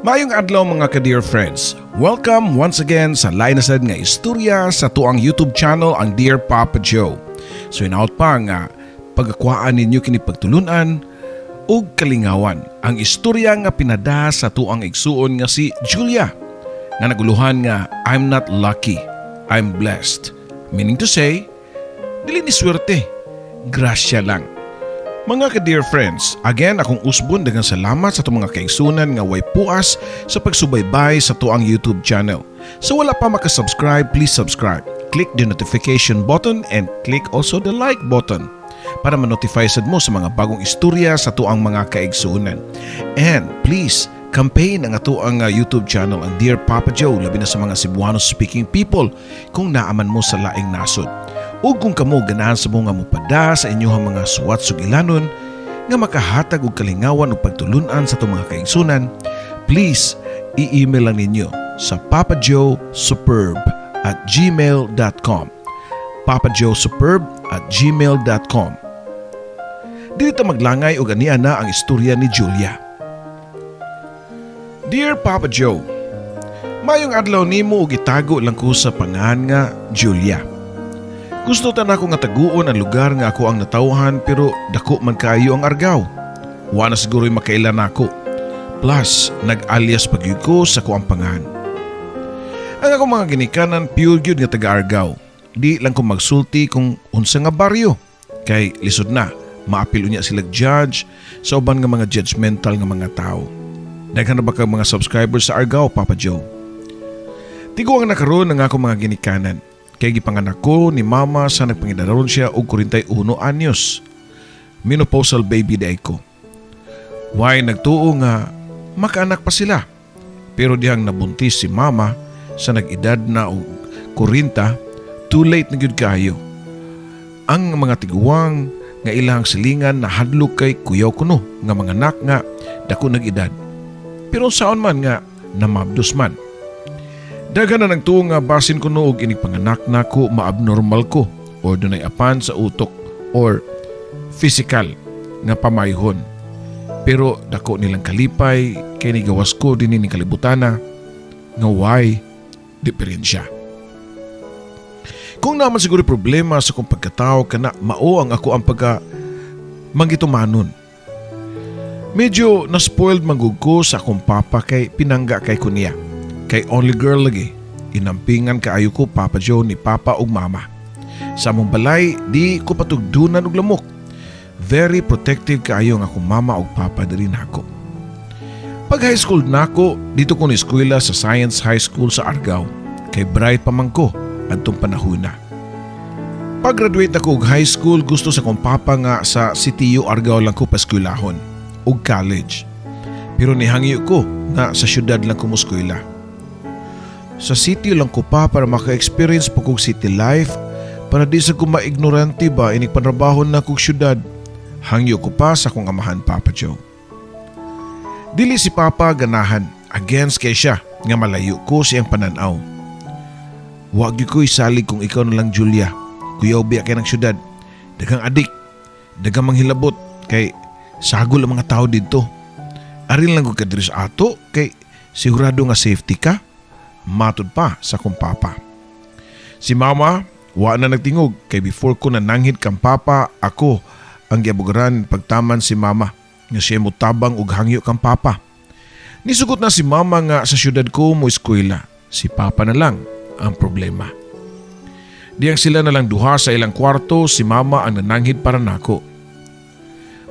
Maayong adlaw mga ka-dear friends. Welcome once again sa lainasad nga istorya sa tuang YouTube channel ang Dear Papa Joe. So inaot pa nga pagakwaan ninyo kini pagtulunan ug kalingawan ang istorya nga pinada sa tuang igsuon nga si Julia nga naguluhan nga I'm not lucky, I'm blessed. Meaning to say, dili ni swerte, grasya lang. Mga ka-dear friends, again akong usbon daghang salamat sa itong mga kaigsunan nga way puas sa pagsubaybay sa tuang YouTube channel. So wala pa makasubscribe, please subscribe. Click the notification button and click also the like button para ma-notify sad mo sa mga bagong istorya sa tuang mga kaigsunan. And please, campaign ang atuang YouTube channel ang Dear Papa Joe labi na sa mga Cebuano speaking people kung naaman mo sa laing nasod. O kung kamo ganahan sa mga mupada sa inyong mga suwat sugilanon nga makahatag og kalingawan o pagtulunan sa itong mga kaigsunan, please i-email lang ninyo sa papajoesuperb@gmail.com papajoesuperb@gmail.com. Dito maglangay og aniya na ang istorya ni Julia. Dear Papa Joe, mayong adlaw nimo og itago lang ko sa pangahan nga Julia. Gusto ta na ako nga taguon ang lugar nga ako ang natawhan pero dako man kaayo ang argaw. Wala siguro'y makailan ako. Plus, nag-alias pagyud ko sa ko ang pangahan. Ang ako mga ginikanan pure gyud nga taga-argaw. Di lang ko magsulti kung unsa nga baryo. Kay lisod na, maapil unya sila judge sa uban nga mga judgmental nga mga tao. Daghan na ba kang mga subscribers sa Argao, Papa Joe? Tigo ang nakaroon ng ako mga ginikanan. Kaya gipanganak ko ni mama sa nagpangidararon siya og 41 anyos. Menopausal baby day ko. Why nagtuo nga makaanak pa sila. Pero dihang nabuntis si mama sa nag-edad na og 40, too late na gyud kayo. Ang mga tiguwang nga ilang silingan na hadlok kay kuyaw kuno nga mga anak nga dako nag-edad. Pero saon man nga namabdos man. Daghan na nagtuo nga basin ko noog inig panganak na ko maabnormal ko or dunay apan sa utok or physical nga pamayhon. Pero dako nilang kalipay kay nigawas ko din ni kalibutana nga why diferensya. Kung naman siguro problema sa kong pagkatao kana mao ang ako ang pagka mangitumanon. Medyo na-spoiled manggug ko sa akong papa kay pinangga kay kunya. Kay only girl lagi, inampingan kaayo ko Papa Joe ni Papa ug Mama. Sa among balay, di ko patugdunan og lamok. Very protective kaayo nga akong Mama ug Papa diri nako. Pag high school nako, dito ko ni eskwela sa Science High School sa Argao. Kay bright pa man ko adtong panahon na. Pag graduate ako og high school, gusto sa akong Papa nga sa CTU Argao lang ko paskwelahon ug college. Pero nihangyo ko nga sa syudad lang ko muskwela. Sa city lang ko pa para maka-experience po kong city life para di sa ko ma-ignorante ba inig panrabahon na kong syudad. Hangyo ko pa sa kong amahan Papa Joe. Dili si Papa ganahan against kay siya nga malayo ko siyang pananaw. Wag ko isalig kung ikaw na lang Julia. Kuyaw biya kay ng syudad. Dagang adik, dagang manghilabot kay sagol ang mga tao dito. Arin lang ko kadiri sa ato kay sigurado nga safety ka. Matod pa sa kong papa. Si mama, wa na nagtingog kay before ko nananghid kang papa, ako ang giabugaran pagtaman si mama nga siya mo tabang og hangyo kang papa. Nisugot na si mama nga sa syudad ko mo eskwela. Si papa na lang ang problema. Diyang sila na lang duha sa ilang kwarto, si mama ang nananghid para nako.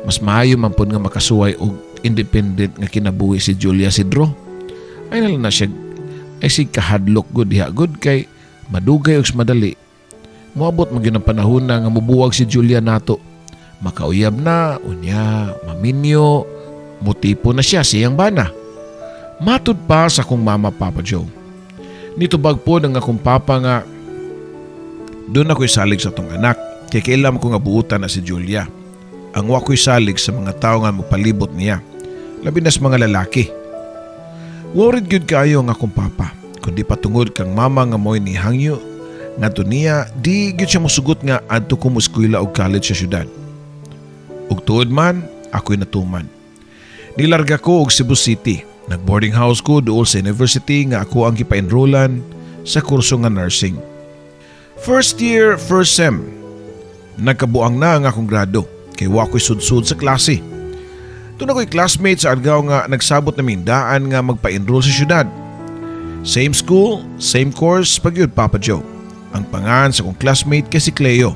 Mas maayo man po nga makasuway og independent nga kinabuhi si Julia Sidro. Ay nalang na siya ay si kahadlok good diha good kay madugay og madali. Moabot man gyud ang panahon na nga mubuwag si Julia nato. Makauyab na, unya, maminyo, mutipo na siya siyang bana. Matud pa sa akong mama Papa Joe. Nitubag po ng akong papa nga doon ako'y salig sa tong anak kay kailam ko nga buutan na si Julia. Ang wa ko'y salig sa mga tao nga magpalibot niya. Labi na sa mga lalaki. Worried gyud kayo nga akong papa. Kundi patungod kang mama nga mo'y ni hangyo nga niya di gyud siya mosugot nga adto ko mo eskwela og college sa syudad. Ug tuod man ako'y natuman. Nilarga ko og Cebu City Nag-boarding house ko dool sa university nga ako ang gipa-enrollan sa kurso nga nursing. First year, first sem. Nagkabuang na ang akong grado kay wa ko'y sudsud sa klase. Doon ako'y classmate sa adgaw nga nagsabot na daan nga magpa-enroll sa syudad. Same school, same course, pagyud Papa Joe. Ang pangan sa kong classmate kay si Cleo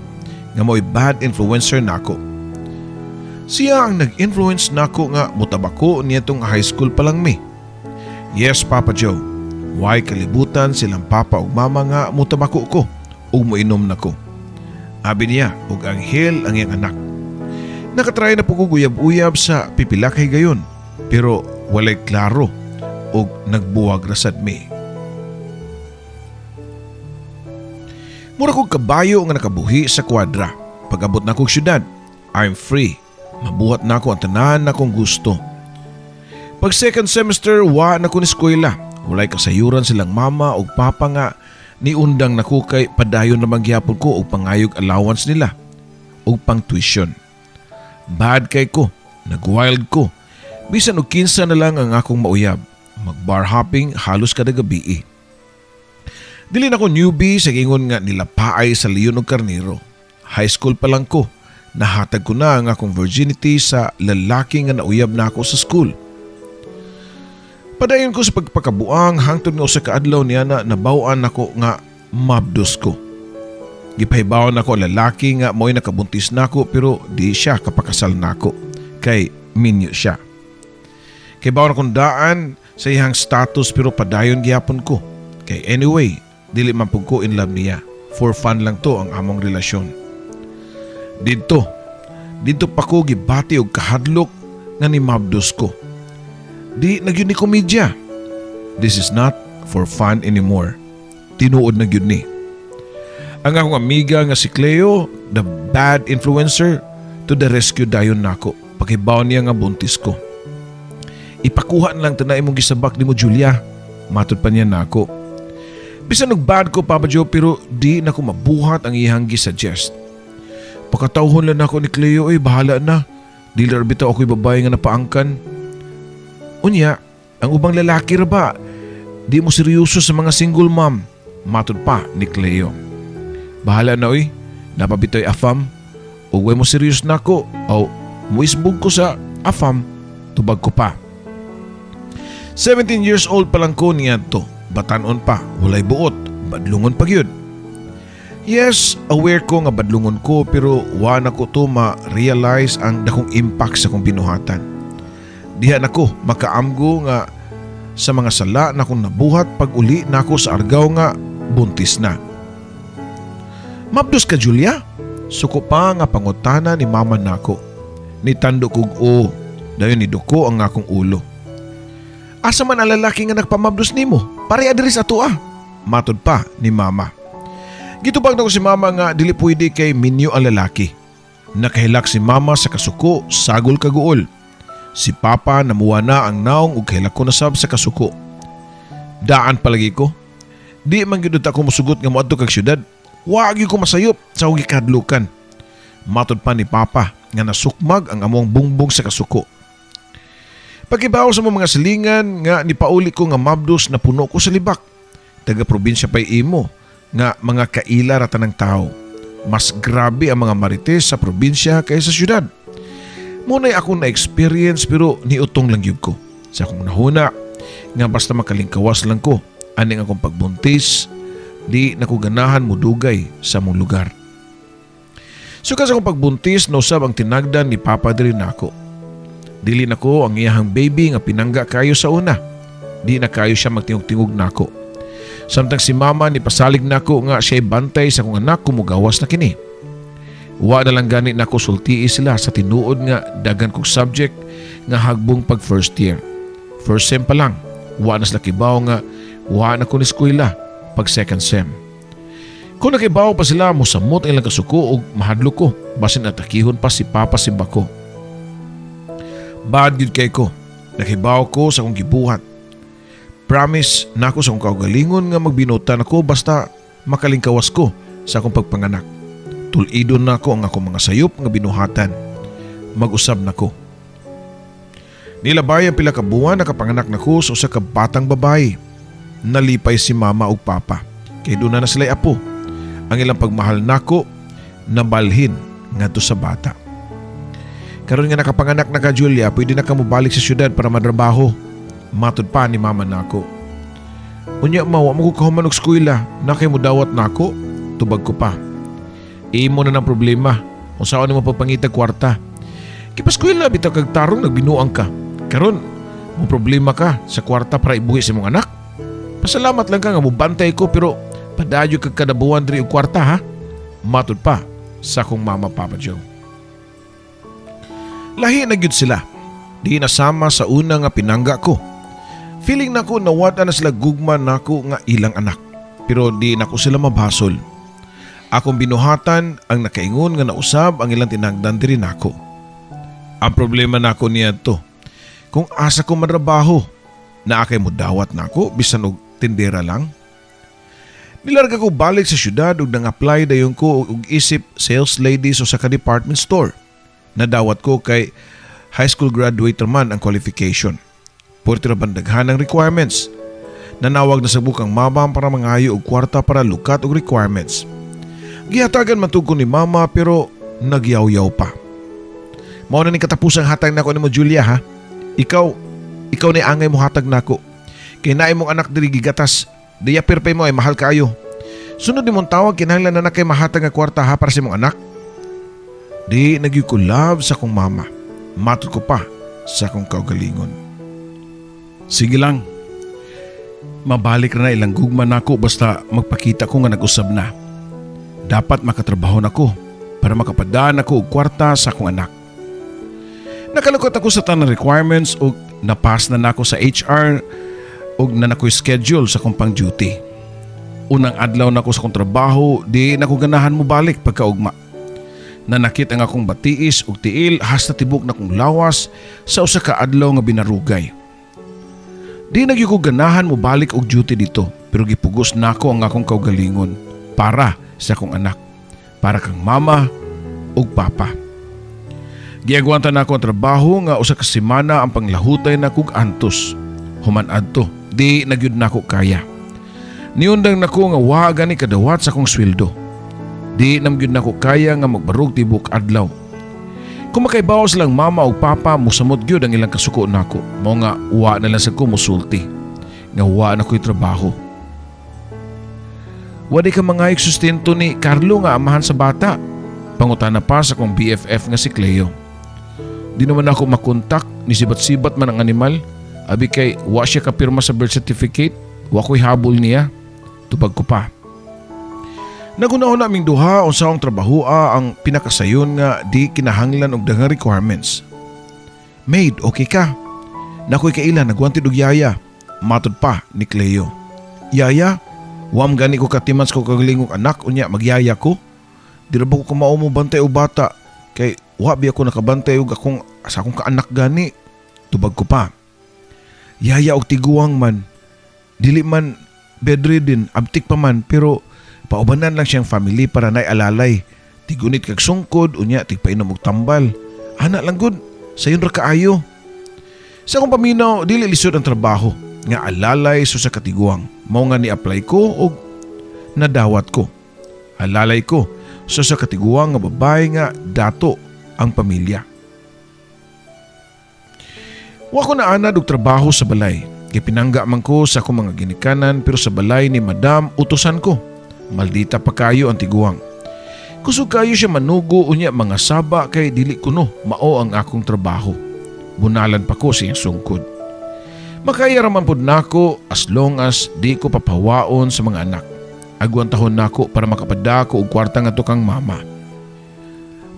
nga mo'y bad influencer nako. Siya ang nag-influence nako nga mutabako niya tong high school pa lang mi. Yes Papa Joe, why kalibutan silang papa ug mama nga mutabako ko ug moinom nako. Abi niya ug anghel ang iyang anak. Nakatry na po ko guyab-uyab sa pipilakay gayon pero walay klaro ug nagbuwag rasad mi. Mura kong kabayo nga nakabuhi sa kwadra. Pag-abot na kong syudad, I'm free. Mabuhat na ako ang tanan na kong gusto. Pag second semester, wa na ko ni eskwela. Walay kasayuran silang mama o papa nga niundang na ko kay padayon na magyapon ko o pangayog allowance nila o pang tuition. Bad kay ko, nag-wild ko. Bisan og kinsa na lang ang akong mauyab. Mag-bar hopping halos kada gabi. Dili na ko newbie sa gingon nga nilapaay sa leon og karnero. High school pa lang ko. Nahatag ko na ang akong virginity sa lalaki nga nauyab na ako sa school. Padayon ko sa pagpakabuang hangtod nga usa ka adlaw niya na nabaw-an nako nga mabdos ko. Gipahibaw nako lalaki nga mo'y nakabuntis nako pero di siya kapakasal nako kay minyo siya. Kay bawa akong daan sa iyang status pero padayon gihapon ko. Kay anyway, dili man pud ko in love niya. For fun lang to ang among relasyon. Dito pa ko gibati og kahadlok nga ni mabdos ko. Di nagyud ni komedya. This is not for fun anymore. Tinuod na gyud ni. Ang akong amiga nga si Cleo, the bad influencer, to the rescue dayon nako. Pakibaw niya nga buntis ko. Ipakuha na lang tanay mong gisabak ni mo Julia. Matod pa niya nako. Bisan og bad ko Papa Joe pero di na ko mabuhat ang iyang gisuggest. Pakatawhon lang ako ni Cleo bahala na. Dili bitaw ako'y babae nga napaangkan. Unya, ang ubang lalaki ra ba? Di mo seryoso sa mga single mom. Matod pa ni Cleo. Bahala na napabitoy afam. O way mo serious na ako o muisbog ko sa afam, tubag ko pa. 17 years old pa lang ko niya to. Batanon pa, walay buot, badlungon pa gyud. Yes, aware ko nga badlungon ko pero wa na ko to ma-realize ang dakong impact sa kong binuhatan. Diha na ko makaamgo nga sa mga sala na kong nabuhat pag uli na ako sa argaw nga buntis na. Mabdos ka Julia? Suko pa nga pangutana ni mama nako. Nitando kog dayon ni duko ang akong ulo. Asa man ang lalaki nga nagpamabdos nimo? Pare adres ato Matod pa ni mama. Gitubag na ko si mama nga dili pwede kay minyo ang lalaki. Nakahilak si mama sa kasuko, sagol kaguol. Si papa namuwa na ang naong ug kahilak ko na sab sa kasuko. Daan palagi ko. Di man gyud ako musugot nga moadto kag syudad. Wa gyud ko masayop sa ug ikadlukan. Matod pa ni papa nga nasukmag ang among bungbong sa kasuko. Pagkibaw sa mga silingan nga nipauli ko nga mabdos na puno ko sa libak. Taga probinsya pa'y imo nga mga kaila rata ng tao. Mas grabe ang mga marites sa probinsya kaysa sa syudad. Muna'y ako na-experience pero niutong lang yun ko. Sa akong nahuna nga basta makalingkawas lang ko. Aning akong pagbuntis, di nakuganahan mo dugay sa mong lugar. So kasi akong pagbuntis, nausab ang tinagdan ni Papa diri nako. Dili nako ang iyahang baby nga pinangga kayo sa una. Di na kayo siya magtingog-tingog nako. Samtang si mama ni pasalig nako nga siya'y bantay sa kong anak kumugawas na kini. Wa na lang gani nako sultii sila sa tinuod nga dagan kong subject nga hagbong pag first year. First sem pa lang, wa na sila kibaw nga wa na ko ni eskwela pag second sem. Kung nakibaw pa sila, musamot ang ilang kasuko o mahadlo ko, basin atakihon pa si Papa Simbako. Bad gid kay ko, nakibaw ko sa akong gibuhat. Promise na ako sa akong kaugalingon nga magbinutan ako basta makalingkawas ko sa akong pagpanganak. Tulidon na ako ang akong mga sayop nga binuhatan. Mag-usab na ko. Nilabay ang pila ka buwan nakapanganak nako sa usa ka batang babae. Nalipay si mama ug papa kay doon na sila'y apo. Ang ilang pagmahal nako nabalhin ngadto sa bata. Karon nga nakapanganak na ka Julia, pwede na ka mobalik sa syudad para matrabaho. Matud pa ni mama nako. Unya mawa mo ko kahuman og eskwela, na kay mo dawat nako. Tubag ko pa. Imo na ng problema kung saan mo pagpangitag kwarta. Kipaskwela bitaw kag tarong nagbinuang ka. Karon mo problema ka sa kwarta para ibuhi sa imong anak. Pasalamat lang ka nga mubantay ko pero padayo kag kada buwan diri og kwarta ha. Matud pa sa akong mama Papa Joe. Lahi na gyud sila. Di nasama sa una nga pinangga ko. Feeling nako nawata na sila gugma nako nga ilang anak. Pero di nako sila mabasol. Akong binuhatan ang nakaingon nga nausab ang ilang tinagdan diri nako. Ang problema nako niya to. Kung asa ko matrabaho, na akay mo dawat nako bisan og tindera lang. Nilarga ko balik sa syudad ug nang-apply dayon ko og isip sales lady sa ka department store. Nadawat ko kay high school graduate man ang qualification. Purti ra bandaghan ang requirements. Nanawag na sa bukang mama para mangayo og kwarta para lukat og requirements. Gihatagan man tugko ni mama pero nagyaw-yaw pa. Mao na ning katapusang hatag nako nimo Julia ha. Ikaw ni angay mo hatag nako. Kay naay mong anak diri gigatas. Diya pirpay mo ay mahal kaayo. Sunod nimong tawag kinahanglan na kay mahatag nga kwarta ha para sa imong anak. Di nagyukulab sa akong mama. Matud ko pa sa akong kaugalingon. Sige lang. Mabalik na ilang gugma nako basta magpakita ko nga nag-usab na. Dapat makatrabaho nako para makapadaan ako og kwarta sa akong anak. Nakalukot ako sa tanang requirements ug napas na nako sa HR ug na nakoy schedule sa akong pang-duty. Unang adlaw nako sa akong trabaho, di nako ganahan mo balik pagkaugma. Nanakit ang akong batiis ug tiil hasta tibok na kong lawas sa usa ka adlaw nga binarugay. Di nagyud ko ganahan mo balik og duty dito pero gipugos nako ang akong kaugalingon para sa akong anak, para kang mama ug papa. Giagwanta na ako ang trabaho nga usa ka semana ang panglahutay na kog antos. Human adto, di nagyud nako kaya. Niundang nako nga wa gani kadawat sa akong sweldo. Di namgyud nako kaya nga magbarog tibok adlaw. Kung makaibawas lang mama o papa, musamot gyud ang ilang kasuko nako. Mao nga wa na lang sa ko musulti. Nga wa na ko'y trabaho. Wadi ka mangayog sustento ni Carlo nga amahan sa bata. Pangutana pa sa kong BFF nga si Cleo. Di naman ako makontak, ni sibat-sibat man ang animal. Abi kay wa siya kapirma sa birth certificate, wa ko'y habol niya. Tupag ko pa. Nagunahon naming duha unsa ang trabahoa ang pinakasayon nga di kinahanglan og daghang requirements. Maid, okay ka? Nakoy kaila nagwantid og yaya. Matud pa ni Cleo. Yaya? Wam gani ko katimans ko kagalingog anak unya magyaya ko. Di ra ba ko kumao mo bantay og bata kay wa bi ako nakabantay og akong sa akong kaanak gani. Tubag ko pa. Yaya og tiguang man. Dili man bedridden, abtik pa man pero paubanan lang siyang family para nay alalay. Tigunit kag sungkod, unya tigpainom og tambal. Ana lang gud, sayon ra kaayo. Sa akong paminaw, dili lisod ang trabaho. Nga alalay so sa katiguang. Mao nga ni-apply ko og nadawat ko. Alalay ko so sa katiguang nga babae nga dato ang pamilya. Wa ko na anad og trabaho sa balay. Kay pinangga man ko sa akong mga ginikanan pero sa balay ni Madam utusan ko. Maldita pa kayo ang tiguang. Kusog kayo siya manugo unya mga saba kay dili kuno mao ang akong trabaho. Bunalan pa ko siyang sungkod. Makaya raman pod nako as long as di ko papawaon sa mga anak. Agwan tahon nako para makapada ko og kwarta nga tukang mama.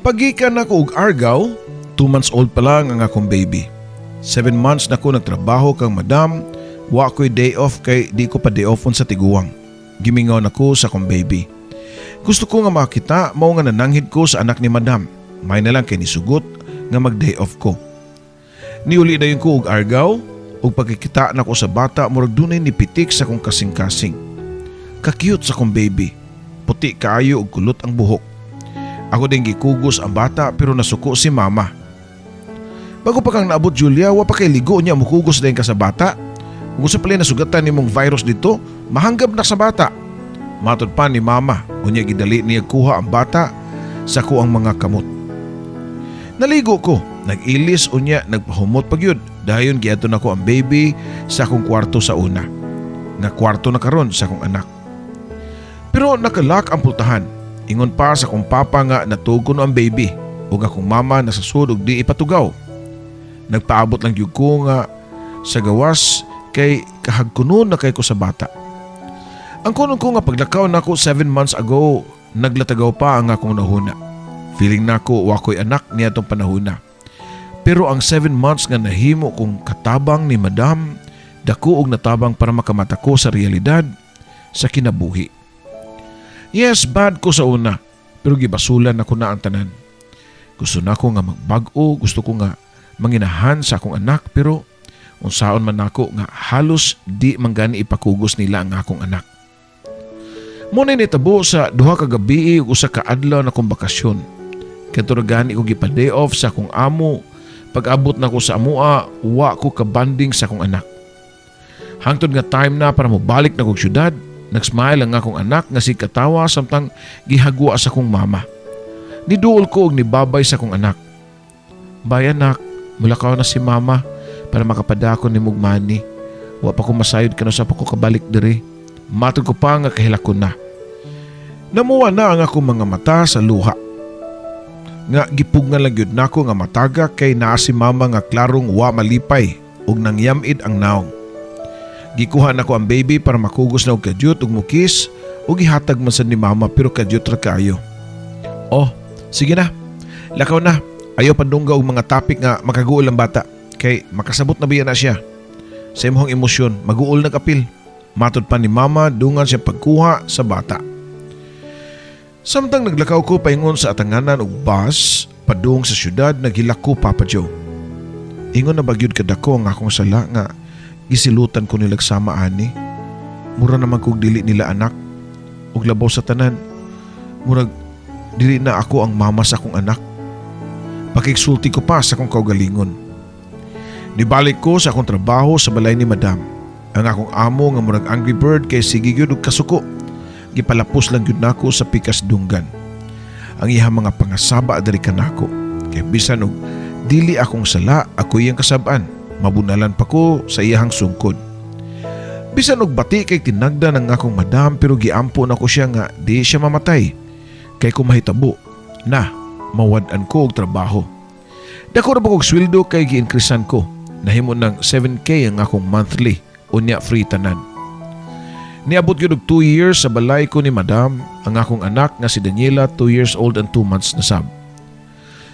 Pagikan nako og Argao, 2 months old pa lang ang akong baby. 7 months na ko nagtrabaho kang Madam, wa ko'y day off kay di ko pa day offon sa tiguang. Gimingaw na ko sa akong baby. Gusto ko nga makita, mao nga nananghid ko sa anak ni Madam. May na lang kay nisugot nga mag-day off ko. Niuli na yun ko og Argao, ug pagkikita na ko sa bata, murag dunay ni pitik sa akong kasing-kasing. Ka-cute sa akong baby. Puti kaayo ug kulot ang buhok. Ako din gikugos ang bata pero nasuko si mama. Bago pa kang naabot Julia, wa pa kay ligo niya mukugos dayon ka sa bata. Gusto pala nasugatan nimong virus dito, mahanggab na sa bata. Matod pa ni mama, unya gidali niya kuha ang bata sa kuang mga kamot. Naligo ko, nag-ilis unya nagpahumot pagyud. Dayon giadto nako ang baby sa akong kwarto sa una. Nga kwarto na karon sa akong anak. Pero nakalak ang pultahan. Ingon pa sa akong papa nga natugo no ang baby ug akong mama nasasud og di ipatugaw. Nagpaabot lang gyud ko nga sa gawas kay kahagkunon na kay ko sa bata. Ang kunon ko nga paglakaw nako 7 months ago, naglatagaw pa ang akong nahuna. Feeling nako wa ko'y anak niya tong panahuna. Pero ang 7 months nga nahimo kong katabang ni madam, dako og natabang para makamata ko sa realidad sa kinabuhi. Yes, bad ko sa una, pero gibasulan ako na ang tanan. Gusto na ko nga magbag-o, gusto ko nga manginahan sa akong anak, pero unsaon man ako nga halos di manggani ipakugos nila ang akong anak. Muna nitabo sa duha ka gabi ug usa ka adlaw na kong bakasyon. Katuragani ko gipa-day off sa akong amo. Pag-abot na ko sa amua, wa ko kabanding sa akong anak. Hangtod nga time na para mo balik na kong syudad, nagsmile ang akong anak nga si katawa samtang gihagwa sa akong mama. Niduol ko og nibabay sa akong anak. Bay anak, mulakaw na si mama para makapadako ni mugmani. Wa pa ko masayod kano sa pa ko kabalik diri. Matod ko pa nga kahilakon na. Namuwa na ang akong mga mata sa luha. Nga gipugngan lang yun nako nga mataga kay naa si mama nga klarong wa malipay ug nangyamid ang naong. Gikuha nako ang baby para makugos na og kadyot ug mukis ug gihatag man sad ni mama pero kadyot ra kaayo. Oh, sige na. Lakaw na. Ayaw pandungga og mga topic nga makaguol ang bata kay makasabot na biya na siya. Sa imong emosyon, maguol na kapil. Matod pa ni mama dungan siya pagkuha sa bata. Samtang naglakaw ko paingon sa atanganan og bus padung sa syudad, naghilak ko Papa Joe. Ingon na bagyod kadako ang akong sala nga gisilutan ko nilag sama ani. Mura naman kog dili nila anak ug labaw sa tanan. Murag dili na ako ang mama sa akong anak. Pakigsulti ko pa sa akong kaugalingon. Nibalik ko sa akong trabaho sa balay ni madam. Ang akong amo nga murag Angry Bird kay sige gyud og kasuko. Gipalapos lang gyud nako sa pikas dunggan. Ang iha mga pangasaba adiri kanako. Kay bisan og dili akong sala, ako iyang kasab-an. Mabunalan pa ko sa iyahang sungkod. Bisan og bati kay tinagda ng akong madam pero giampo na ko siya nga di siya mamatay. Kay kung mahitabo na mawad-an ko og trabaho. Dako ra ba kog sweldo kay gi-increasean ko. Nahimo ng 7K ang akong monthly. Unya free tanan. Niabot yun og 2 years sa balay ko ni madam, ang akong anak nga si Daniela 2 years old and 2 months na sab.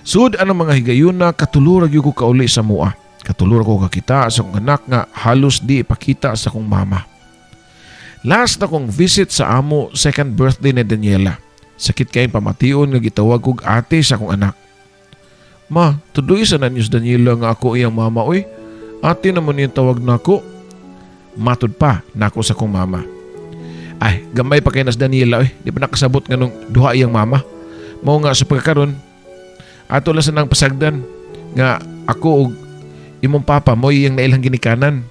Sud anang mga higayuna katulura gyud ko kauli sa mua. Katulura ko kakita sa akong anak nga halos di ipakita sa akong mama. Last na kong visit sa amo, second birthday ni Daniela. Sakit kayong pamation nga gitawag kog ate sa akong anak. Ma, tuloy sa nanyos Daniela nga ako iyang mama oy. Ate naman yung tawag na ako. Matod pa nako sa kong mama. Ay, gamay pa kay nas Daniela oy. Di pa nakasabot nga nung duha iyang mama. Mao nga sa pagkakaroon ato lang sa nang pasagdan nga ako og imong papa mo iyang nailang ginikanan.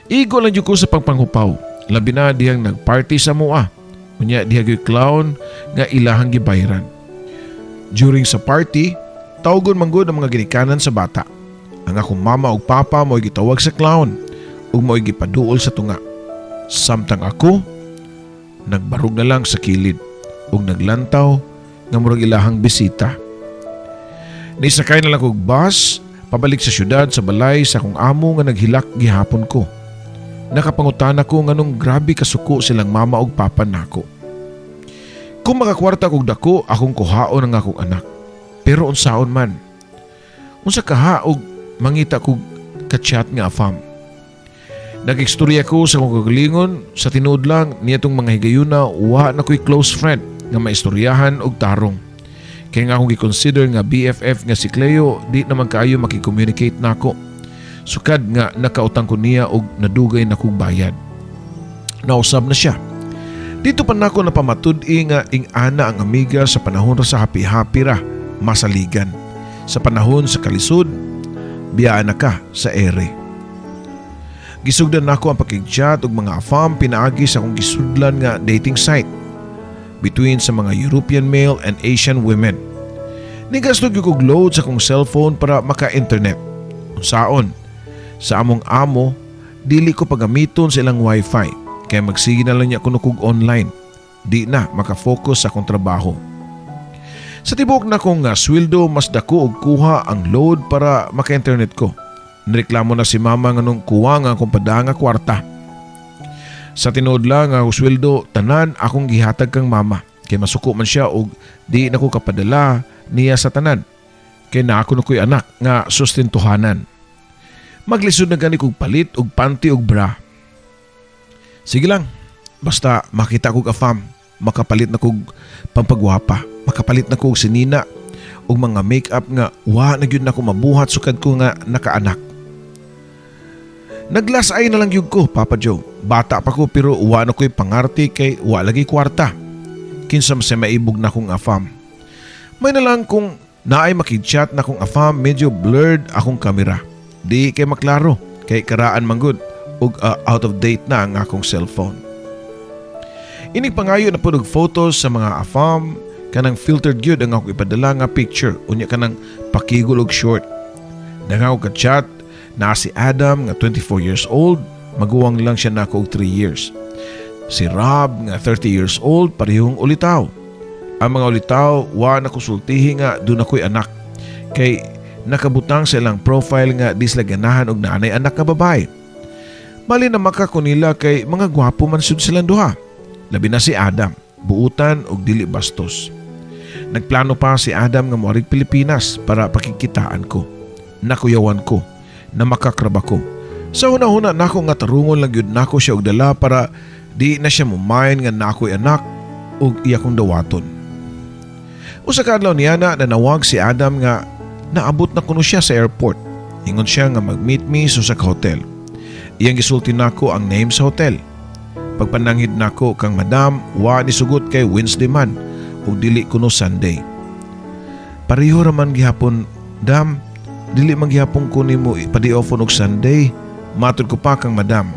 Igo lang jud ko sa pagpanghupaw. Labi na dihang nagparty sa mua. Unya diha gyud clown nga ilahang gibayran. During sa party, tawgon manggod ang mga ginikanan sa bata. Ang akong mama ug papa mo gitawag sa clown ug mo'y gipaduol sa tunga. Samtang ako, nagbarog na lang sa kilid ug naglantaw nga murag ilahang bisita. Nisakay na lang kog bus, pabalik sa syudad sa balay sa akong amo nga naghilak gihapon ko. Nakapangutan ako nga nung grabe kasuko silang mama ug papa nako. Kung makakwarta kog dako, akong kuhaon ang akong anak. Pero unsaon man, unsa kaha og mangita kog ka-chat nga afam. Nag-istorya ko sa kong kagalingon sa tinuod lang niyatong mga higayuna wa na ko'y close friend nga maistoryahan og tarong. Kaya nga akong i-consider nga BFF nga si Cleo di naman kaayo makicommunicate nako. Sukad nga nakautang ko niya og nadugay na kong bayad. Nausab na siya. Dito pa nako napamatud-i nga ing-ana ang amiga sa panahon ra sa happy-happy ra masaligan. Sa panahon sa kalisod, biyaan na ka sa ere. Gisugdan nako ang pakigchat og mga afam pinaagi sa akong gisudlan nga dating site between sa mga European male and Asian women. Nigastog yung kog load sa akong cellphone para maka-internet. Unsaon, sa among amo, dili ko pagamiton sa ilang wifi kaya magsige na lang niya kuno kog online. Di na makafocus sa akong trabaho. Sa tibok na kong sweldo, mas dako og kuha ang load para maka-internet ko. Nireklamo na si mama nga nung kuha nga akong padanga kwarta. Sa tinuod lang nga sweldo, tanan akong gihatag kang mama. Kay masuko man siya og di na ko kapadala niya sa tanan. Kay na ako na ko'y anak nga sustentuhanan. Maglisod na gani kog palit og panty og bra. Sige lang, basta makita kog afam, makapalit na kog pampagwapa, makapalit na kog sinina og mga make-up nga wa na gyud nako mabuhat sukad ko nga nakaanak. Naglasay na lang yun ko, Papa Joe. Bata pa ko pero wa na ko'y pangarti kay wa lagi kwarta. Kinsam sa maibog na kong afam. May na lang kung naay makichat na kong afam, medyo blurred akong kamera. Di kay maklaro, kay karaan manggod ug out of date na ang akong cellphone. Inig pangayo na po photos sa mga afam, kanang filtered gyud ang ako ipadala nga picture, unya kanang pakigul og short. Dangaw ka chat na si Adam nga 24 years old, maguwang lang siya nako og 3 years. Si Rob nga 30 years old, parehong ulitaw. Ang mga ulitaw, wa na kusultihi nga doon ako'y anak. Kay nakabutang sa ilang profile nga di sila ganahan og naanay anak nga babae. Bali na makakunila kay mga gwapo man sud silang duha. Labi na si Adam, buutan og dili bastos. Nagplano pa si Adam nga moarig Pilipinas para pakikitaan ko. Nakuyawan ko na makakraba ko. Sa una-una nako nga tarungon lang yun nako siya og dala para di na siya mumayon nga nako'y anak ug iya kong dawaton. Usa ka adlaw niya na nanawag si Adam nga naabot na kuno siya sa airport. Ingon siya nga mag-meet me sa hotel. Iyang gisulti nako ang name sa hotel. Pagpananghid nako kang madam, wa ni sugot kay Wednesday man ug dili kuno Sunday. Pareho raman gihapon, dam, dili man gihapon ko nimo ipadi-offon og Sunday. Matod ko pa kang madam.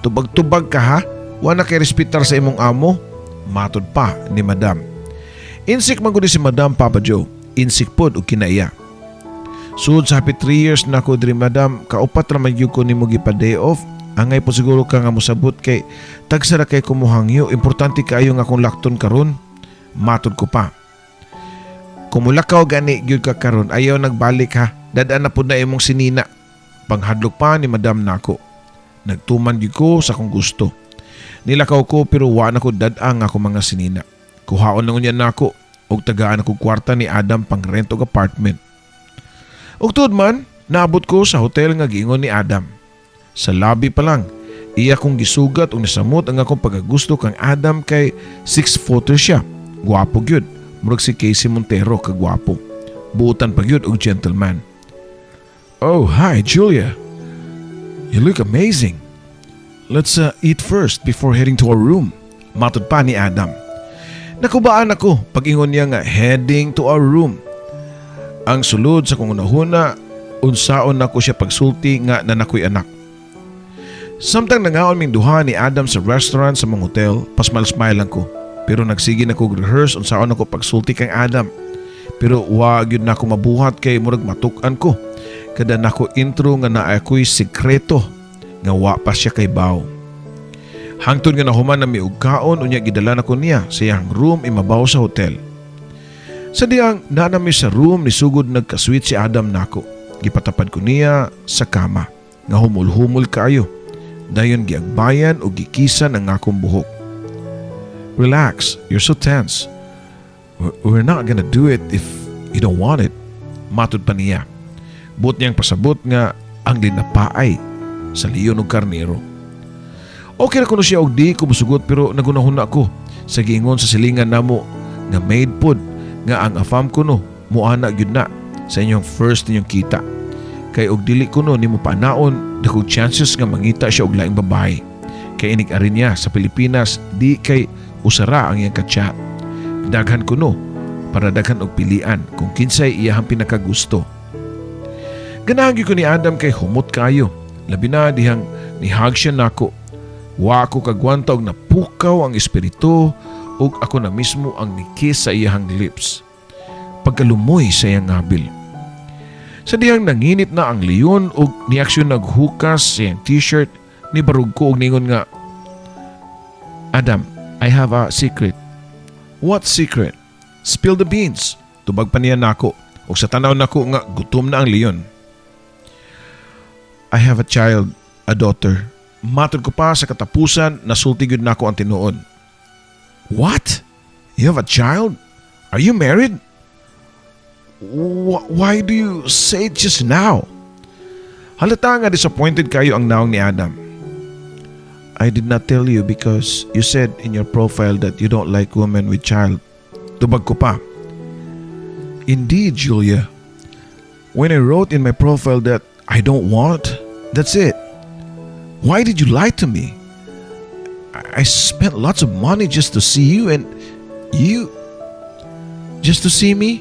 Tubag-tubag ka ha? Wa na kay respetar sa imong amo? Matod pa ni madam. Insik man gud si madam, Papa Joe. Insik pod og kinaiya. Sud sa happy 3 years na ko diri madam, kaupat ra man gyud ko nimo gipa-day off. Angay po siguro ka nga mosabot kay tagsara kay kumuhangyo. Importante kaayo nga akong lakton karon. Matod ko pa. Kumulakaw gani gyud ka karon, ayaw nagbalik ha. Dadaan na pud na imong sinina. Panghadlok pa ni madam nako. Nagtuman gyud ko sa akong gusto. Nilakaw ko pero wa na ko dad-ang ako mga sinina. Kuhaon lang niya nako og tagaan ako kwarta ni Adam pang rent og apartment. Ug tuod man, naabot ko sa hotel nga giingon ni Adam. Sa lobby pa lang, iya kong gisugat ug nasamot ang akong pagagusto kang Adam kay 6'footer siya. Gwapo gyud, murag si Casey Montero ka gwapo. Buutan pa gyud og gentleman. Oh, hi Julia. You look amazing. Let's eat first before heading to our room. Matod pa ni Adam. Nakubaan ako pag-ingon niya nga heading to our room. Ang sulod sa kong unahuna, unsaon na ko siya pagsulti nga nanakoy anak. Samtang nangaon ming duha ni Adam sa restaurant sa mong hotel, pasmal-smile lang ko. Pero nagsige na ko rehearse unsaon ako pagsulti kang Adam. Pero wag yun na ako mabuhat kay murag matukan ko. Kada nako intro nga na ako'y sekreto nga wa pa siya kay baw. Hangtod nga nahuman na miug kaon unya gidala na ko niya sa iyang room imabaw sa hotel. Sa diyang nanami sa room ni sugod nagka-sweet si Adam nako. Gipatapad ko niya sa kama nga humul-humul kaayo. Dayon giagbayan o gikisan ang akong buhok. Relax, you're so tense. We're not gonna do it if you don't want it. Matod pa niya. Buot niyang pasabot nga ang linapaay sa liyon og karnero. Okay na kuno siya og di ko musugot pero nagunahuna ako sa giingon sa silingan namo nga maid pod nga ang afam kuno muana gyud na sa inyong first ninyong kita. Kay og dili kuno nimo panaon dako chances nga mangita siya og laing babae. Kay inig-ari niya sa Pilipinas di kay usara ang iyang katsa. Daghan kuno para daghan og pilian kung kinsay iyahang pinakagusto. Ganagi ko ni Adam kay humot kayo. Labi na dihang nihag siya nako. Wa ako kagwanta og napukaw ang espiritu ug ako na mismo ang nikis sa iyang lips. Pagkalumoy sa iyang ngabil. Sa dihang nanginit na ang leon ug niaksyon naghukas sa iyang t-shirt, ni barug ko og ningon nga, Adam, I have a secret. What secret? Spill the beans. Tubag pa niya nako ug sa tanaw nako nga gutom na ang leon. I have a child, a daughter. Matod ko pa sa katapusan, nasulti gyud nako ang tinuod. What? You have a child? Are you married? Why do you say it just now? Halata nga disappointed kayo ang naong ni Adam. I did not tell you because you said in your profile that you don't like women with child. Tubag ko pa. Indeed, Julia. When I wrote in my profile that I don't want, that's it. Why did you lie to me? I spent lots of money just to see you and you just to see me?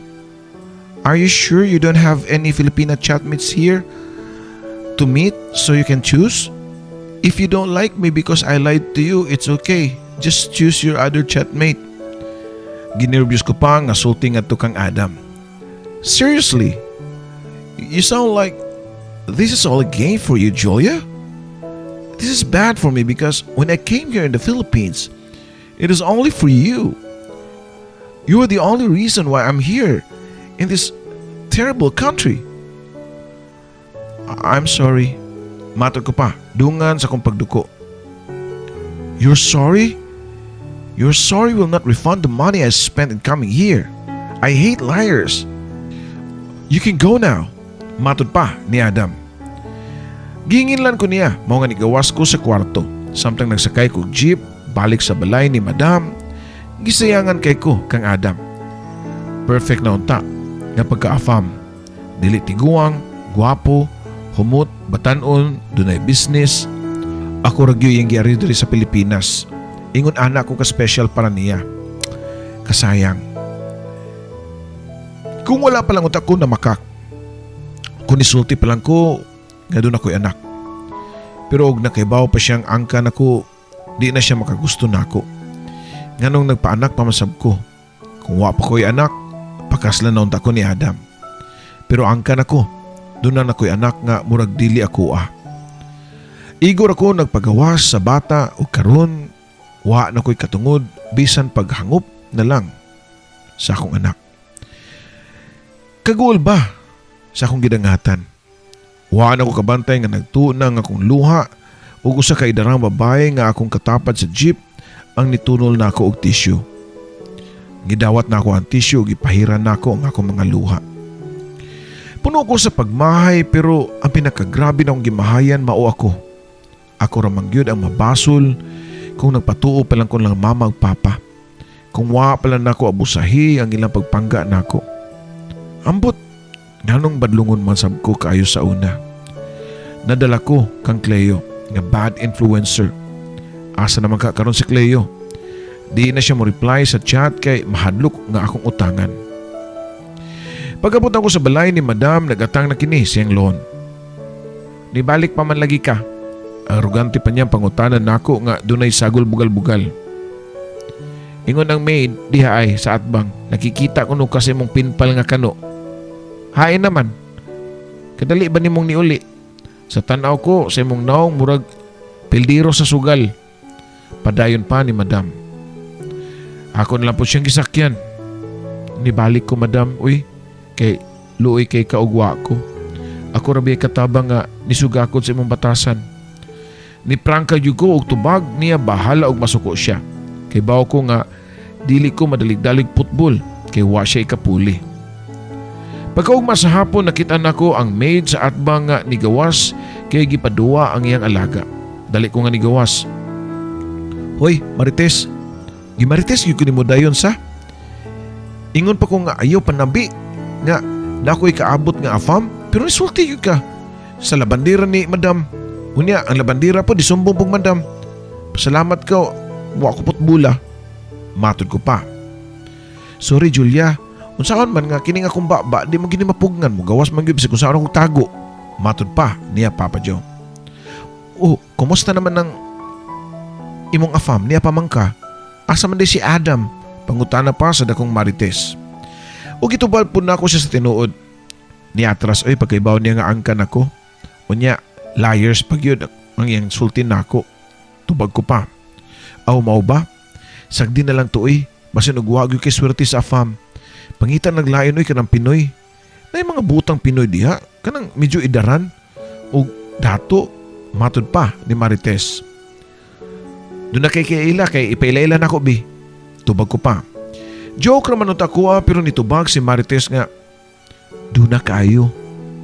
Are you sure you don't have any Filipina chatmates here to meet so you can choose? If you don't like me because I lied to you, it's okay. Just choose your other chatmate. Ginervyos ko pa nga sulting at tukang Adam. Seriously? You sound like this is all a game for you, Julia? This is bad for me because when I came here in the Philippines, it is only for you. You are the only reason why I'm here in this terrible country. I'm sorry. Matod ko pa, dungan sa kong pagduko. You're sorry? Your sorry will not refund the money I spent in coming here. I hate liars. You can go now. Matod pa ni Adam. Ginginlan ko niya, mao nga nigawas ko sa kwarto. Samtang nagsakay ko jeep, balik sa balay ni Madam, gisayangan kay ko kang Adam. Perfect na unta, nga pagka-afam. Dili tiguang, guwapo, humot, batanon, dunay business. Ako ragyo yung giari diri sa Pilipinas. Ingon anak ko ka-special para niya. Kasayang. Kung wala palang utak ko na makak, kung isulti pa lang ko, nga doon ako'y anak. Pero og nakaibaw pa siyang angka na ko, di na siya makagusto na ako. Nga nung nagpaanak pamasab ko, kung wa pa ko'y anak, pakaslan na unta ko ni Adam. Pero angka na ko, doon na ako'y anak nga murag dili ako Igor ako nagpagawas sa bata o karon, wa na ko'y katungod, bisan paghangop na lang sa akong anak. Kaguol ba sa akong gidangatan? Wa na ko kabantay nga nagtuon akong luha ug usa ka idarang babae nga akong katapad sa jeep ang nitunol na ako og tissue. Gidawat na ako ang tissue ug ipahiran na ako ang akong mga luha. Puno ko sa pagmahay pero ang pinakagrabe na akong gimahayan mao ako. Ako ra mangyud ang mabasol kung nagpatuo pa lang ko lang mama ug papa. Kung wa pa lang nako abusahi ang ilang pagpangga nako. Ambot, nganong badlungon man sab ko kaayo sa una. Nadala ko kang Cleo nga bad influencer. Asa naman ka karon si Cleo? Di na siya mo reply sa chat kay mahadlok nga akong utangan. Pag-abot ako sa balay ni Madam, nagatang na kini siyang loan. Nibalik pa man lagi ka. Arugante pa niyang pangutanan nako nga dunay sagol bugal-bugal. Ingon ang maid diha ay sa atbang, nakikita ko no kasi mong pinpal nga kano. Hain naman. Kadali ba nimong niuli? Sa tanaw ko sa imong naong murag pildiro sa sugal. Padayon pa ni Madam. Ako na lang po siyang gisakyan. Nibalik ko Madam, uy, kay luoy kay kaugwa ko. Ako rabi katabang nga nisugakod sa imong batasan. Ni prangka yugo og tubag niya bahala og masuko siya. Kay bawo ko nga dili ko madalig-dalig putbol kay wa siya ikapuli. Pagkaugma sa hapon nakita nako ang maid sa atbang nga nigawas kay gipaduwa ang iyang alaga. Dali ko nga nigawas. Hoy, Marites. Gimarites gyud ko nimo dayon sa. Ingon pa ko nga ayaw panabi nga nakoy kaabot nga afam pero isulti gyud ka sa labandera ni Madam. Unya ang labandera po disumbong pong Madam. Pasalamat ka wa ko putbula. Matod ko pa. Sorry Julia. Unsaon man nga kining akong baba di mo gini mapugnan mo gawas man gyud sa kung saan akong tago. Matud pa niya Papa Joe. Oh, kumusta naman ng imong afam niya pamangka? Asa man di si Adam? Pangutana pa sa dakong Marites. O gitubal po na ako siya sa tinuod. Niatras oy pagkaibaw niya nga angkan ako. Unya, liars pag yun ang iyang sultin na ako. Tubag ko pa. Aw mao ba? Sagdi na lang to basin ugwag yung kay swerte sa afam. Pangitan naglayon oy kanang Pinoy. Na mga butang Pinoy diha, kanang medyo idaran. O dato, matud pa ni Marites. Doon na kay kaila kay ipailayla na ko bi. Tubag ko pa. Joke naman nung ako pero nitubag si Marites nga. Doon na kaayo.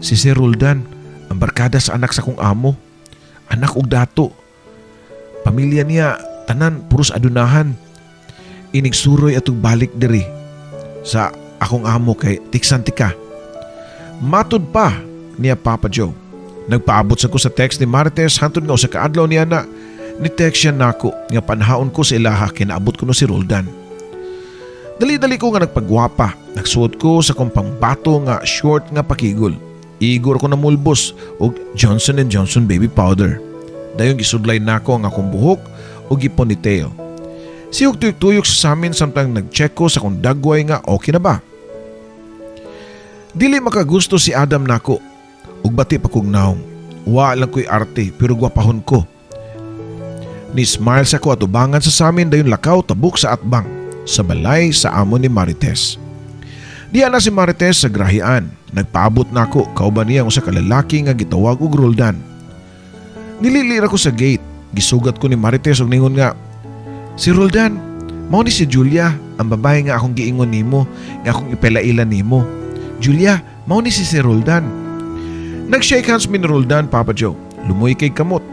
Si Sir Roldan, ang barkada sa anak sa kong amo. Anak og dato. Pamilya niya, tanan, puros adunahan. Inigsuroy atong balik diri. Sa akong amo kay tiksantika. Matud pa niya Papa Joe. Nagpaabot sa ko sa text ni Marites hantod nga sa kaadlaw niya na ni-text siya nako nga panhaon ko sa ilaha kinaabot ko no si Roldan. Dali-dali ko nga nagpagwapa. Nagsuot ko sa kong pangbato nga short nga pakigol. Igor ko na mulbos og Johnson & Johnson baby powder. Dayon gisudlay nako ang akong buhok og giponytail. Siyog tuyok-tuyok sa amin samtang nag-check ko sa kong dagway nga okay na ba. Dili makagusto si Adam nako ug bati pa kog naong. Wa lang ko'y arte pero gwapahon ko. Ni smile sa ko at ubangan sa samin dayon lakaw tabuk sa atbang sa balay sa amo ni Marites. Diya na si Marites sa grahian. Nagpaabot na ako kauban niya sa kalalaki nga gitawag og Roldan. Nililira ko sa gate. Gisugat ko ni Marites og ningon nga, si Roldan, mao ni si Julia, ang babae nga akong giingon nimo, nga akong ipelailan nimo. Julia, mao ni si Roldan. Nag-shake hands mi ni Roldan, Papa Joe. Lumoy kay kamot.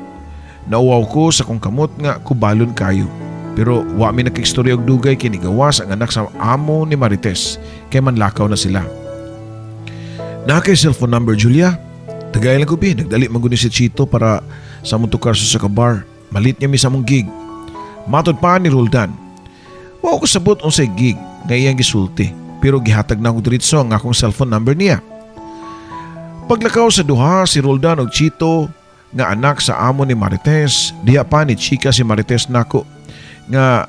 Nauwaw ko sa kong kamot nga kubalon kayo. Pero wa mi nakikistorya og dugay kini gawas ang anak sa amo ni Marites kay manlakaw na sila. Nakay cellphone number Julia. Tagay lang ko bi, nagdali man gud ni si Chito para sa mong tukar sa kabar. Malit niya mi sa mong gig. Matod pa ni Roldan. Wa ko sabot unsay gig nga iyang gisulti, pero gihatag na ko diretso ang akong cellphone number niya. Paglakaw sa duha si Roldan og Chito nga anak sa amo ni Marites, diha pa ni chika si Marites nako nga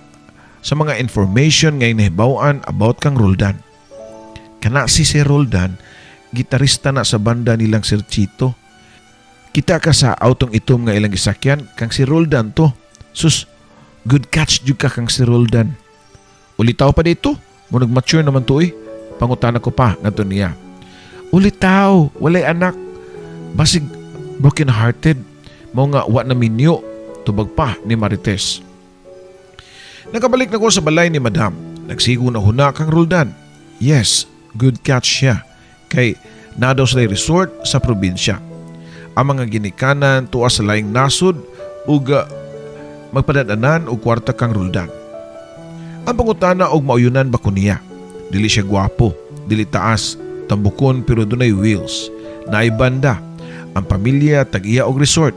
sa mga information nga inahibawan about kang Roldan. Kana si Sir Roldan, gitarista na sa banda nilang Sir Chito. Kita ka sa autong itom nga ilang gisakyan, kang si Roldan to. Sus, good catch jud ka kang si Roldan. Ulitaw pa dito, mo nag-mature naman to Pangutana ko pa nga to niya. Ulitaw, walay anak. Basig broken hearted, mao nga wa na minyo, tubag pa ni Marites. Nakabalik na ko sa balay ni Madam. Nagsigo na huna kang Roldan. Yes, good catch siya. Kay na daw sila resort sa probinsya. Ang mga ginikanan tuwa sa laing nasod ug magpadadanan og kwarta kang Roldan. Ang pangutana og mauyunan ba ko niya? Dili siya gwapo, dili taas, tambukon pero dunay wheels. Naay banda, ang pamilya tag-iya og resort.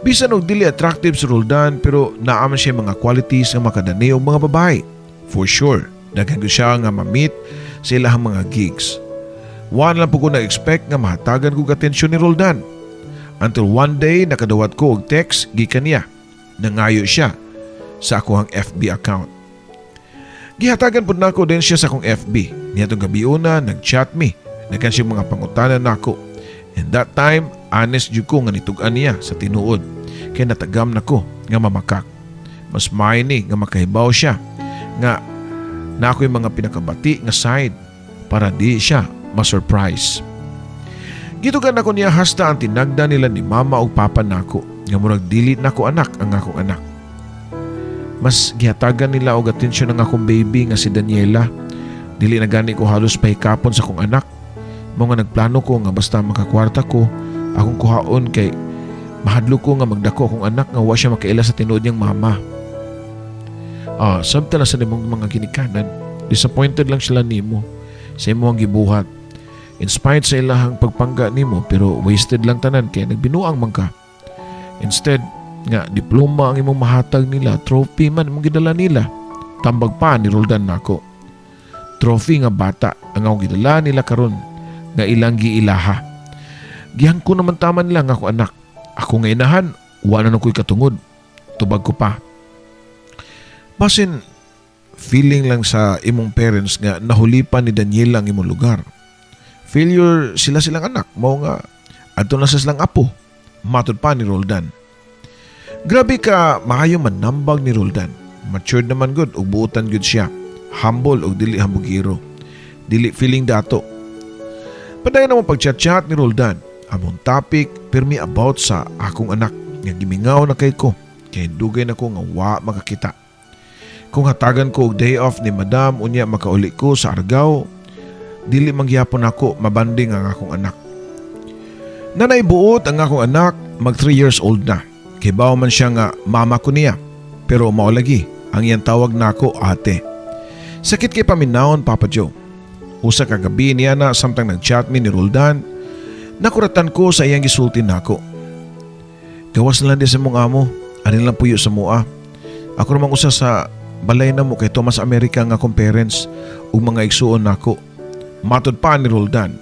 Bisan og dili attractive si Roldan pero naaman siya mga qualities nga makadani og mga babae. For sure, daghan siya nga ma-meet sa ilahang mga gigs. Wan lang po ko na-expect nga mahatagan ko atensyon ni Roldan. Until one day nakadawat ko og text gikan niya. Nangayo siya sa akong FB account. Gihatagan po nako din siya sa akong FB. Niyatong gabi una, nag-chat me. Nagkan siya mga pangutanan nako. And that time, honest jud ko nga nitugan niya sa tinuod. Kaya natagam nako nga mamakak. Mas maini nga makahibaw siya nga na ako'y mga pinakabati nga side para di siya ma-surprise. Gitugan ako niya hasta ang tinagda nila ni mama o papa nako nga murag dili nako anak ang akong anak. Mas gihatagan nila og atensyon ng akong baby nga si Daniela. Dili na gani ko halos pahikapon sa akong anak. Mga nagplano ko nga basta makakwarta ko akong kuhaon kay mahadlo ko nga magdako akong anak nga wa siya makaila sa tinuod niyang mama. Sabta na sa nimong mga ginikanan. Disappointed lang sila nimo sa imong gibuhat. Inspired sa ilahang pagpangga nimo pero wasted lang tanan kay nagbinuang man ka. Instead nga diploma ang imong mahatag nila, trophy man imong gidala nila. Tambag pa ni Roldan nako. Trophy nga bata ang akong gidala nila karon nga ilang giilaha. Gihang ko naman taman lang ako anak. Ako nga inahan, wala na ko'y katungod. Tubag ko pa. Basin, feeling lang sa imong parents nga nahulipan ni Daniel ang imong lugar. Failure silang anak, mao nga adto na sa silang apo. Matod pa ni Roldan. Grabe ka maayo manambag ni Roldan. Matured naman good ug buotan good siya. Humble ug dili hambugiro. Dili feeling dato. Padayon namang pagchat-chat ni Roldan. Among topic permi about sa akong anak nga gimingaw na kay ko. Kay dugay na ko nga wa makakita. Kung hatagan ko og day off ni Madam unya makauli ko sa Argao, dili mangyapon ako mabanding ang akong anak. Nanay buot ang akong anak, mag 3 years old na. Kibaw man siya nga mama ko niya. Pero mao lagi, ang iyang tawag na ako ate. Sakit kay paminawon Papa Joe. Usa ka gabi niya na samtang nag-chat mi ni Roldan, nakuratan ko sa iyang gisulti nako. Gawas na lang di sa mong amo, anin lang puyo sa mua. Ako namang usa sa balay na mo kay Thomas America nga akong parents ug mga igsuon nako. Matod pa ni Roldan.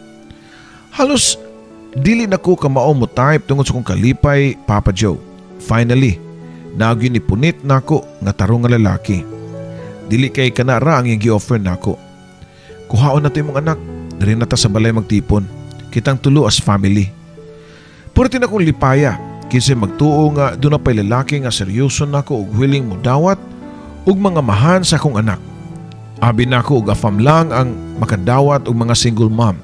Halos dili na ko kamao mo type tungod sa kong kalipay, Papa Joe. Finally, nagyo ni punit nako nga tarong nga lalaki. Dili kay kanara ang iyang gi-offer nako. Kuhaon na to imong anak, diri na ta sa balay magtipon. Kitang tulo as family. Purti na kong lipaya, kinsa magtuo nga doon na pa'y lalaki nga seryoso nako ug willing mo dawat ug mga mahan sa akong anak. Abi nako ug afam lang ang makadawat og mga single mom.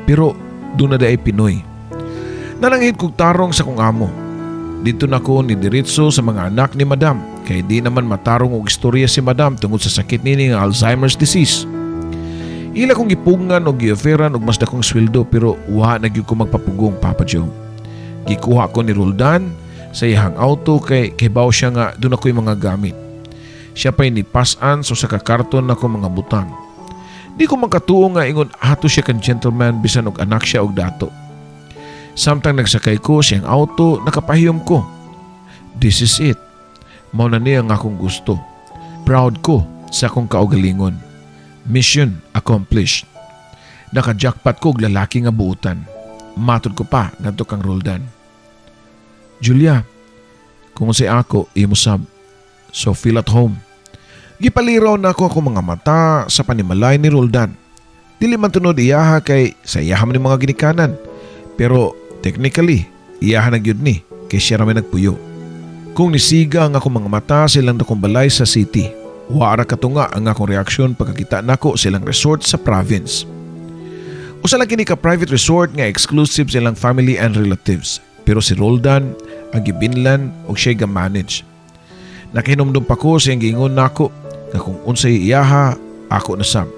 Pero doon na daay Pinoy. Nananghid kog tarong sa kong amo. Dito na ko ni diretso sa mga anak ni Madam kay di naman matarong og istorya si Madam tungod sa sakit nini nga Alzheimer's disease. Ila kong gipungan o gi-offeran og mas dakong sweldo pero wa na gyud ko magpapugong Papa Joe. Gikuha ko ni Roldan sa iyang auto kay kibaw siya nga doon ako'y mga gamit. Siya pa'y nipasan so sa kakarton na ko mga butang. Di ko magkatuo nga ingon ato siya kan gentleman bisan og anak siya og dato. Samtang nagsakay ko siyang auto, nakapahiyom ko. This is it. Mao na niya ang akong gusto. Proud ko sa akong kaugalingon. Mission accomplished. Naka-jackpot ko og lalaki nga buutan. Matod ko pa ngadto kang Roldan. Julia, kung si ako, imo sab. So feel at home. Gipaliraw na ako mga mata sa panimalay ni Roldan. Dili man tunod iyaha kay sa iyaha man ni mga ginikanan. Pero technically, iyaha na gyud ni kay siya ramen nagpuyo. Kung nisiga ang akong mga mata silang dakong balay sa city, wara katunga ang akong reaksyon pagkakita nako silang resort sa province. Usa lang kini ka private resort nga exclusive silang family and relatives. Pero si Roldan ang gibinlan og siya ga-manage. Nakihinumdum pa ko siyang giingon nako nga kung unsay iyaha, ako na sab.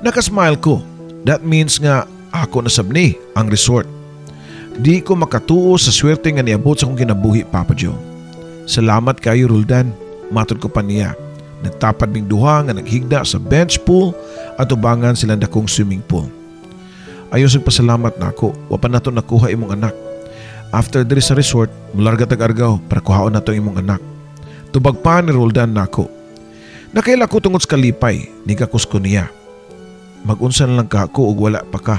Nakasmile ko. That means nga ako na sab ni ang resort. Di ko makatuo sa swerte nga niabot sa akong kinabuhi, Papa Joe. Salamat kayo, Roldan. Matod ko pa niya. Nagtapad ming duha nga naghigda sa bench pool at ubangan silang dakong swimming pool. Ayos ang pasalamat na ako. Wapan na to nakuha imong anak. After diri sa resort, mularga tag-argaw para kuhaon na to imong anak. Tubag pa ni Roldan na ako. Nakaila ko tungod sa kalipay, ni kakusko niya. Mag-unsa na lang ka ako ug wala pa ka.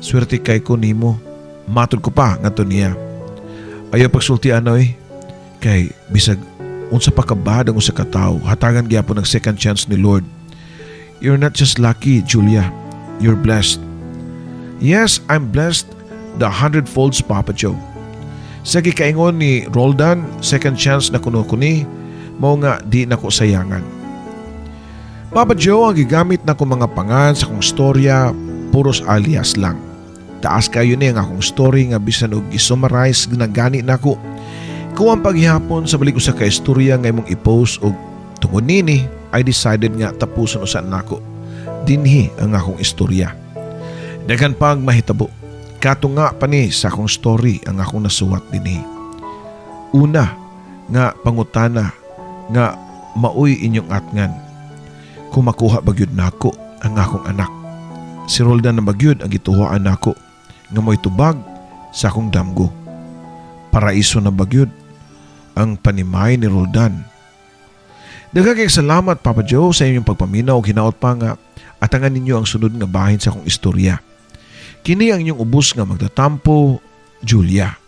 Swerte kay ko nimo. Matod ko pa ngadto niya. Ayaw pagsultian oy. Kay bisag unsa pa kabad ang usa ka tawo, hatagan gyapon ang second chance ni Lord. You're not just lucky, Julia. You're blessed. Yes, I'm blessed the 100-folds, Papa Joe. Sa gikaingon ni Roldan, second chance na kuno kuni, mao nga di nako sayangan. Papa Joe, ang gigamit na ko mga pangan sa kong storya, puros alias lang. Taas kayo ni ang akong story nga bisan og i-summarize ginagani nako. Kung ang paghihapon sa balik usa ka istorya nga imong i-post og tungod nini, I decided nga tapuson usa nako. Dinhi ang akong istorya. Daghan pang mahitabo. Kato nga pa ni sa akong story ang akong nasuwat dinhi. Una nga pangutana nga maoy inyong atngan. Kung makuha bagyod nako ang akong anak. Si Roldan na bagyod ang gituhoan nako nga mo'y tubag sa akong damgo. Paraiso na bagyod ang panimay ni Roldan. Daghang kay salamat, Papa Joe, sa inyong pagpaminaw o hinaot pa nga atangan ninyo ang sunod nga bahin sa akong istorya. Kini ang inyong ubos nga magtatampo, Julia.